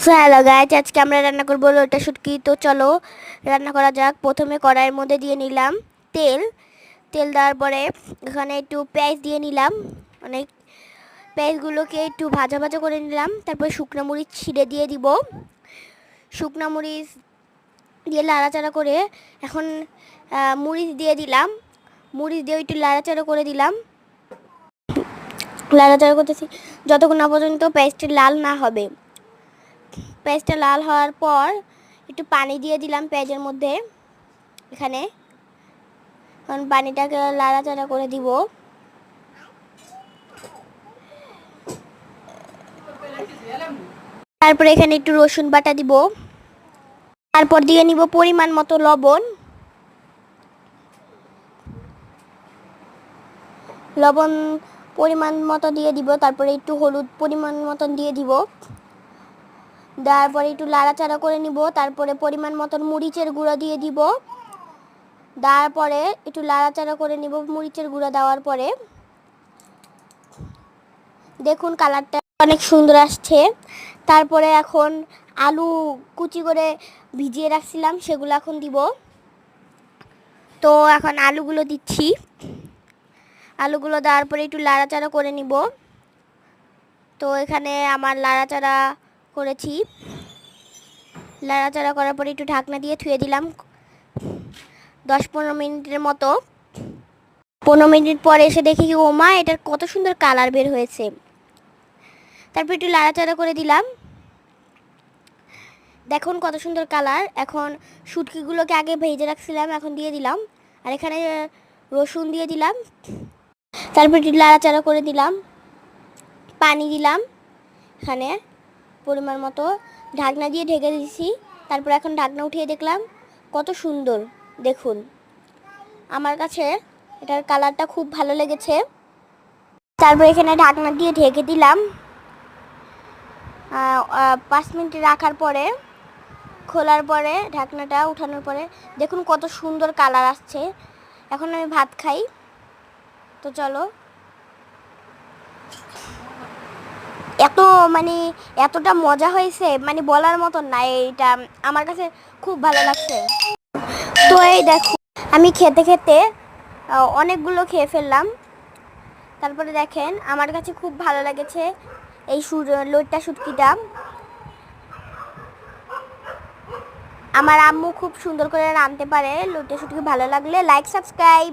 So hello guys, আজকে আমরা রান্না করবো লোটা শুটকি। তো চলো রান্না করা যাক। প্রথমে কড়াইয়ের মধ্যে দিয়ে নিলাম তেল। তেল দেওয়ার পরে এখানে একটু পেঁয়াজ দিয়ে নিলাম। অনেক পেঁয়াজগুলোকে একটু ভাজা ভাজা করে নিলাম। তারপর শুকনো মরিচ ছিঁড়ে দিয়ে দিব। শুকনো মরিচ দিয়ে লাড়াচাড়া করে এখন মরিচ দিয়ে দিলাম। মরিচ দিয়ে একটু লাড়াচাড়া করে দিলাম। লাড়াচাড়া করতেছি যতক্ষণ না পর্যন্ত পেঁয়াজটি লাল না হবে। পেঁয়াজটা লাল হওয়ার পর একটু পানি দিয়ে দিলাম পেঁয়াজের মধ্যে। এখানে এখন পানিটাকে লাড়াচাড়া করে দিব। তারপরে এখানে একটু রসুন বাটা দিব। তারপর দিয়ে নিব পরিমাণ মতো লবণ। লবণ পরিমাণ মতো দিয়ে দিব। তারপরে একটু হলুদ পরিমাণ মতো দিয়ে দিব। তারপরে একটু লাড়াচাড়া করে নিব। তারপরে পরিমাণ মতন মরিচের গুঁড়ো দিয়ে দিব। তারপরে একটু লাড়াচাড়া করে নিব। মরিচের গুঁড়ো দেওয়ার পরে দেখুন কালারটা অনেক সুন্দর আসছে। তারপরে এখন আলু কুচি করে ভিজিয়ে রাখছিলাম, সেগুলো এখন দিব। তো এখন আলুগুলো দিচ্ছি। আলুগুলো দেওয়ার পরে একটু লাড়াচাড়া করে নিব। তো এখানে আমার লাড়াচাড়া করেছি। লাড়াচাড়া করার পরে একটু ঢাকনা দিয়ে ধুয়ে দিলাম 10-15 মিনিটের মতো। 15 মিনিট পরে এসে দেখি কি, ও মা, এটার কত সুন্দর কালার বের হয়েছে। তারপর একটু লাড়াচাড়া করে দিলাম। দেখুন কত সুন্দর কালার। এখন শুটকিগুলোকে আগে ভেজে রাখছিলাম, এখন দিয়ে দিলাম। আর এখানে রসুন দিয়ে দিলাম। তারপর একটু লাড়াচাড়া করে দিলাম। পানি দিলাম এখানে পরিমাণ মতো। ঢাকনা দিয়ে ঢেকে দিয়েছি। তারপর এখন ঢাকনা উঠিয়ে দেখলাম কত সুন্দর। দেখুন, আমার কাছে এটার কালারটা খুব ভালো লেগেছে। তারপর এখানে ঢাকনা দিয়ে ঢেকে দিলাম। 5 মিনিট রাখার পরে খোলার পরে ঢাকনাটা উঠানোর পরে দেখুন কত সুন্দর কালার আসছে। এখন আমি ভাত খাই। তো চলো। এতটা মজা হয়েছে, বলার মতন না। এইটা আমার কাছে খুব ভালো লাগছে। তো এই দেখো, আমি খেতে খেতে অনেকগুলো খেয়ে ফেললাম। তারপরে দেখেন আমার কাছে খুব ভালো লেগেছে এই লোটা শুটকিটা। আমার আম্মু খুব সুন্দর করে রাঁধতে পারে। লোটা শুটকি ভালো লাগলে লাইক সাবস্ক্রাইব।